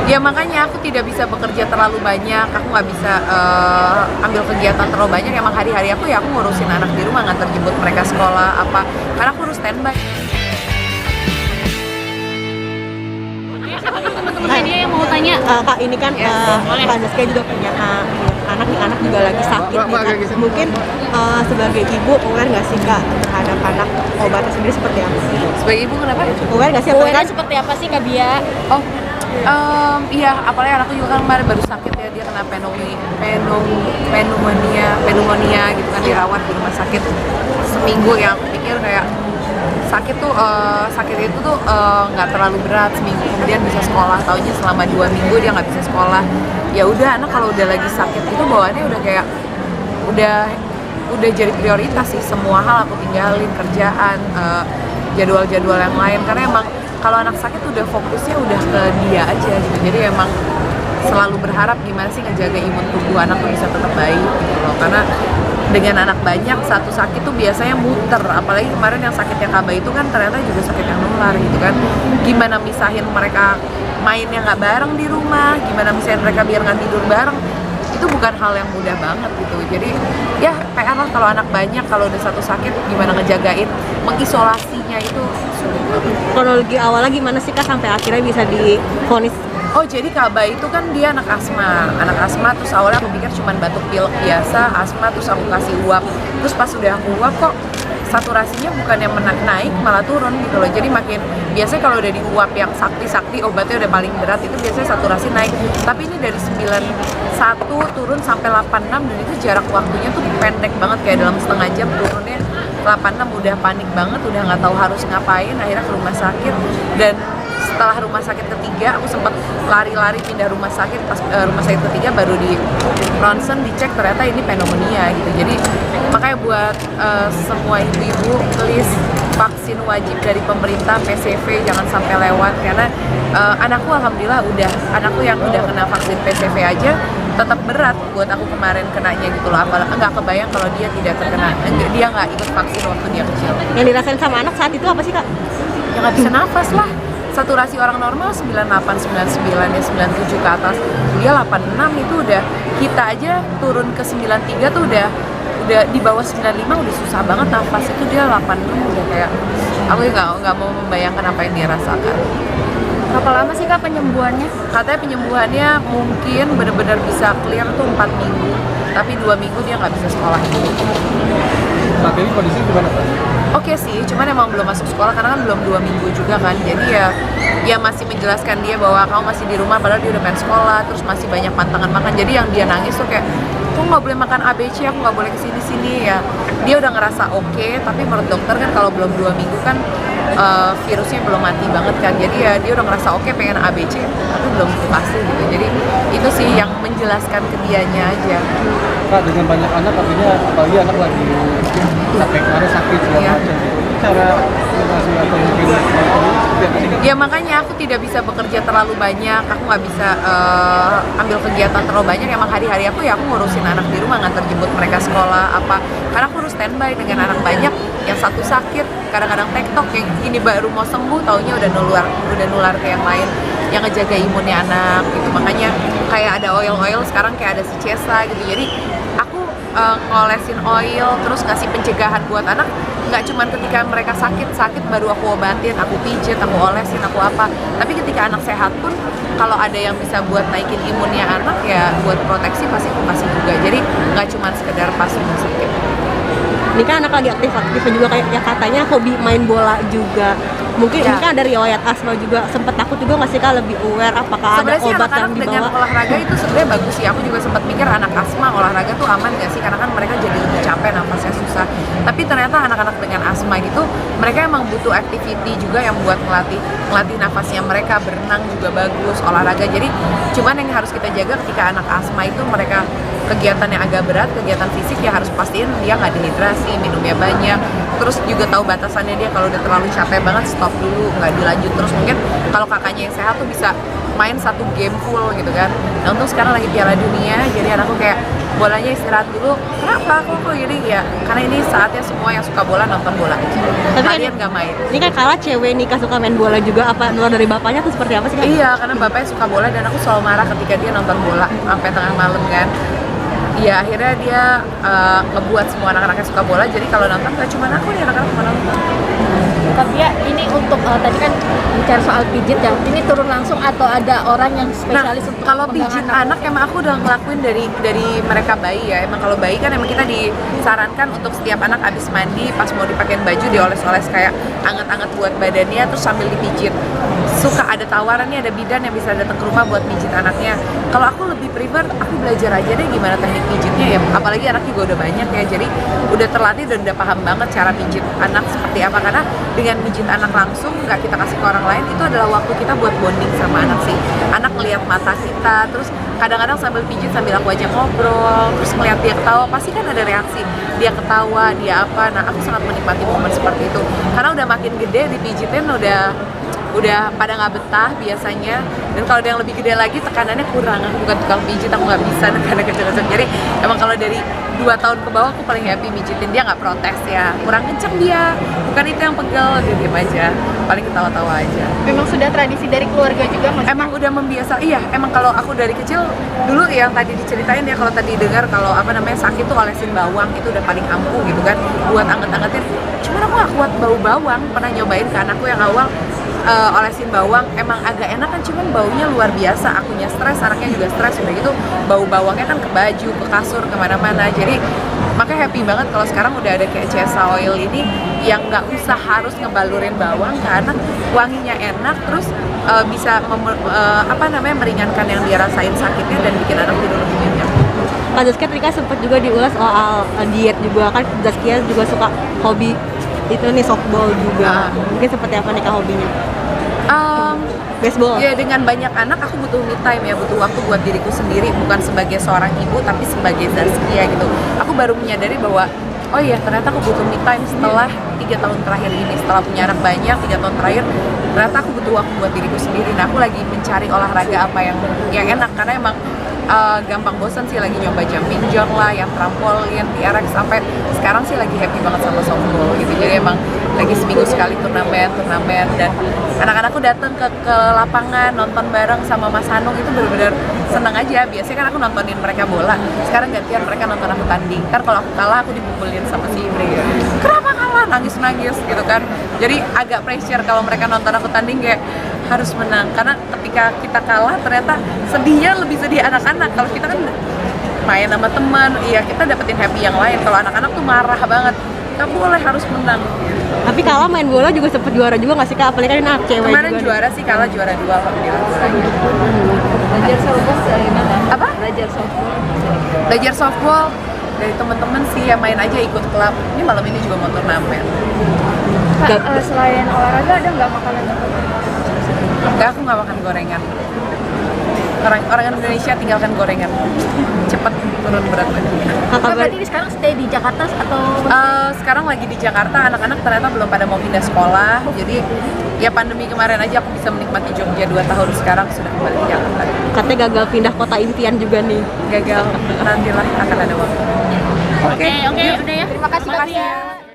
Ya makanya aku tidak bisa bekerja terlalu banyak, aku nggak bisa ambil kegiatan terlalu banyak. Emang hari-hari aku ya aku ngurusin anak di rumah, nganter jemput mereka sekolah apa, karena aku harus standby. Teman-teman dia yang mau tanya. Kak, ini kan Kak Zaskia juga punya anak nih, anak juga lagi sakit nih kan. Mungkin sebagai ibu aware nggak sih Kak terhadap anak obatnya sendiri seperti apa sih? Sebagai ibu kenapa? Aware nggak sih? Aware seperti apa sih Kak Bia? Oh, iya, apalagi anakku juga kan kemarin baru sakit ya, dia kena pneumonia gitu kan, dirawat di rumah sakit seminggu. Yang aku pikir kayak sakit itu tuh nggak terlalu berat, seminggu kemudian bisa sekolah. Taunya selama 2 minggu dia nggak bisa sekolah. Ya udah, anak kalau udah lagi sakit itu bawaannya udah kayak udah jadi prioritas sih. Semua hal aku tinggalin, kerjaan, jadwal-jadwal yang lain, karena emang kalau anak sakit udah fokusnya udah ke dia aja gitu. Jadi emang selalu berharap gimana sih ngejaga imun tubuh anak tuh bisa tetap baik gitu loh. Karena dengan anak banyak, satu sakit tuh biasanya muter. Apalagi kemarin yang sakit yang Kaba itu kan ternyata juga sakit yang nular gitu kan. Gimana misahin mereka mainnya nggak bareng di rumah, gimana misahin mereka biar nggak tidur bareng, itu bukan hal yang mudah banget gitu. Jadi ya PR lah kalau anak banyak, kalau udah satu sakit gimana ngejagain, mengisolasinya itu sulit banget. Kronologi awalnya gimana sih Kak sampai akhirnya bisa divonis? Oh, jadi Kaba itu kan dia anak asma, terus awalnya aku pikir cuma batuk pilek biasa, asma, terus aku kasih uap. Terus pas udah aku uap kok saturasinya bukannya naik malah turun gitu loh. Jadi makin biasanya kalau udah diuap yang sakti obatnya udah paling berat itu biasanya saturasi naik. Tapi ini dari 91 turun sampai 86, dan itu jarak waktunya tuh pendek banget, kayak dalam setengah jam turunnya 86. Udah panik banget, udah nggak tahu harus ngapain, akhirnya ke rumah sakit. Dan setelah rumah sakit ketiga aku sempat lari-lari pindah rumah sakit. Pas rumah sakit ketiga baru di ronsen dicek ternyata ini pneumonia gitu. Jadi makanya buat semua ibu-ibu, please vaksin wajib dari pemerintah, PCV jangan sampai lewat. Karena anakku alhamdulillah anakku yang udah kena vaksin PCV aja tetap berat buat aku kemarin kenanya gitu loh. Apalagi nggak kebayang kalau dia tidak terkena, dia nggak ikut vaksin waktu dia kecil. Yang dirasain sama anak saat itu apa sih Kak? Ya nggak bisa nafas lah. Saturasi orang normal 98, 99, ya 97 ke atas. Dia 86 itu udah, kita aja turun ke 93 tuh udah di bawah 95 udah susah banget nafas. Itu dia 86 udah kayak, aku nggak mau membayangkan apa yang dia rasakan. Berapa lama sih Kak penyembuhannya? Katanya penyembuhannya mungkin benar-benar bisa clear tuh 4 minggu, tapi 2 minggu dia nggak bisa sekolah. Saat ini kondisi gimana Pak? Oke sih, cuman emang belum masuk sekolah karena kan belum 2 minggu juga kan. Jadi ya masih menjelaskan dia bahwa kamu masih di rumah padahal dia udah pengen sekolah, terus masih banyak pantangan makan. Jadi yang dia nangis tuh kayak, aku nggak boleh makan ABC, aku nggak boleh kesini-sini ya. Dia udah ngerasa oke, tapi menurut dokter kan kalau belum 2 minggu kan virusnya belum mati banget kan. Jadi ya dia udah ngerasa oke pengen ABC, tapi belum pasti gitu. Jadi itu sih yang menjelaskan ke dianya aja. Kak, dengan banyak anak artinya apalagi anak lagi sampai kemarin sakit segala Iya. macam. Cara mengatasi atau mungkin seperti apa sih Kak? Ya makanya aku tidak bisa bekerja terlalu banyak, aku nggak bisa ambil kegiatan terlalu banyak. Emang hari-hari aku ya aku ngurusin anak di rumah, nganter jemput mereka sekolah apa, karena aku harus standby dengan anak banyak. Yang satu sakit, kadang-kadang tektok, yang ini baru mau sembuh taunya udah nular ke yang lain, yang ngejaga imunnya anak gitu. Makanya kayak ada oil sekarang, kayak ada si Cesa gitu. Jadi aku ngolesin oil, terus ngasih pencegahan buat anak. Nggak cuman ketika mereka sakit baru aku obatin, aku pijet, aku olesin, aku apa. Tapi ketika anak sehat pun, kalau ada yang bisa buat naikin imunnya anak ya buat proteksi pasti aku kasih juga. Jadi nggak cuman sekedar pas udah sakit. Ini kan anak lagi aktif juga kayak ya katanya hobi main bola juga. Mungkin Ya. ini kan dari riwayat asma juga, sempet takut juga nggak sih Kak, lebih aware apakah ada Sebenarnya sih obat anak-anak yang dengan dibawa? olahraga itu sebenarnya bagus sih. Aku juga sempat mikir anak asma olahraga tuh aman gak sih, karena kan mereka jadi lebih capek, nafasnya susah. Tapi ternyata anak-anak dengan asma gitu mereka emang butuh activity juga yang buat ngelatih nafasnya mereka. Berenang juga bagus, olahraga. Jadi cuman yang harus kita jaga ketika anak asma itu mereka kegiatan yang agak berat, kegiatan fisik ya harus pastiin dia nggak dehidrasi, minumnya banyak. Terus juga tahu batasannya dia, kalau udah terlalu capek banget stop dulu, nggak dilanjut terus. Mungkin kalau kakaknya yang sehat tuh bisa main 1 game full gitu kan. Nah untung sekarang lagi Piala Dunia, jadi anakku kayak bolanya istirahat dulu. Kenapa kok gini ya? Karena ini saatnya semua yang suka bola nonton bola aja. Tapi kan- Kalian nggak main. Ini kan Kala cewek nikah suka main bola juga, apa luar dari bapaknya tuh seperti apa sih Kak? Iya, karena bapaknya suka bola dan aku selalu marah ketika dia nonton bola sampai tengah malam kan. Ya akhirnya dia ngebuat semua anak-anaknya suka bola. Jadi kalau nonton gak cuma aku nih, anak-anak cuma nonton. Tapi ya ini untuk tadi kan bicara soal pijit ya. Ini turun langsung atau ada orang yang Nah, spesialis untuk kalau pegang pijit anak emang aku udah ngelakuin dari mereka bayi ya. Emang kalau bayi kan emang kita disarankan untuk setiap anak abis mandi pas mau dipakein baju dioles-oles kayak anget-anget buat badannya terus sambil dipijit. Suka ada tawaran nih, ada bidan yang bisa datang ke rumah buat pijit anaknya. Kalau aku lebih prefer aku belajar aja deh gimana teknik pijitnya ya. Apalagi anak juga udah banyak ya. Jadi udah terlatih dan udah paham banget cara pijit anak seperti apa, karena dengan pijit anak langsung nggak kita kasih ke orang lain, itu adalah waktu kita buat bonding sama anak sih. Anak ngelihat mata kita, terus kadang-kadang sambil pijit sambil aku aja ngobrol, terus ngeliat dia ketawa, pasti kan ada reaksi. Dia ketawa, dia apa, nah aku sangat menikmati momen seperti itu. Karena udah makin gede dipijitin udah pada nggak betah biasanya, dan kalau ada yang lebih gede lagi tekanannya kurang. Aku bukan tukang pijit, aku nggak bisa nekanan kenceng-kenceng. Jadi emang kalau dari 2 tahun ke bawah aku paling happy mijitin dia, nggak protes ya, kurang kenceng dia, bukan itu yang pegel, dia diem aja, paling ketawa-tawa aja. memang sudah tradisi dari keluarga juga Mas? Emang udah membiasa, iya. Emang kalau aku dari kecil dulu yang tadi diceritain ya, kalau tadi dengar kalau apa namanya sakit tuh olesin bawang, itu udah paling ampuh gitu kan, buat anget-angetin. Cuman aku gak kuat bau bawang, pernah nyobain ke anakku yang awal olesin bawang, emang agak enak kan, cuman baunya luar biasa. Akunya stres, anaknya juga stres, udah gitu bau bawangnya kan ke baju, ke kasur, kemana-mana. Jadi makanya happy banget kalau sekarang udah ada kayak Cesa Oil ini yang nggak usah harus ngebalurin bawang ke anak, wanginya enak, terus bisa meringankan yang dia rasain sakitnya dan bikin anak tidur lebih nyenyak. Kak Zaskia tadi kan sempat juga diulas soal diet juga kan, Zaskia juga suka hobi itu nih softball juga. Mungkin seperti apa nih Kak hobinya? Baseball. Ya dengan banyak anak aku butuh me time ya, butuh waktu buat diriku sendiri, bukan sebagai seorang ibu tapi sebagai Zaskia gitu. Aku baru menyadari bahwa oh iya ternyata aku butuh me time setelah 3 tahun terakhir ini, setelah punya anak banyak 3 tahun terakhir, ternyata aku butuh waktu buat diriku sendiri. Nah aku lagi mencari olahraga apa yang enak, karena emang gampang bosan sih, lagi nyoba jumping jack lah, yang trampolin, TRX, sampai sekarang sih lagi happy banget sama softball gitu. Jadi emang lagi seminggu sekali turnamen dan anak-anakku datang ke lapangan nonton bareng sama Mas Hanung, itu benar-benar seneng aja. Biasanya kan aku nontonin mereka bola, sekarang gantian mereka nonton aku tanding. Ntar kalau aku kalah aku dipukulin sama si Ibri, kenapa kalah, nangis-nangis gitu kan. Jadi agak pressure kalau mereka nonton aku tanding, kayak harus menang, karena ketika kita kalah ternyata sedihnya lebih sedih anak-anak. Kalau kita kan main sama teman, iya kita dapetin happy yang lain. Kalau anak-anak tuh marah banget, nggak boleh, harus menang. Tapi Kala main bola juga sempet juara juga nggak sih Kak? Apalagi kan anak cewek Kemarin juga. juara sih, kalah juara 2 alhamdulillah. Belajar softball dari mana? Apa? Belajar softball. Belajar softball dari temen-temen sih, ya main aja ikut klub. Ini malam ini juga mau turnamen. Kak, selain olahraga ada nggak makanan tertentu? Enggak, aku nggak makan gorengan. Orang Indonesia tinggalkan gorengan, cepet turun berat badan. Kak, berarti ini sekarang stay di Jakarta atau? Sekarang lagi di Jakarta, anak-anak ternyata belum pada mau pindah sekolah. Jadi ya pandemi kemarin aja aku bisa menikmati Jogja 2 tahun, sekarang sudah kembali ke Jakarta. Katanya gagal pindah kota impian juga nih. Gagal, nantilah akan ada waktu. Oke, udah ya. Terima kasih Kak Makasih Bia. ya.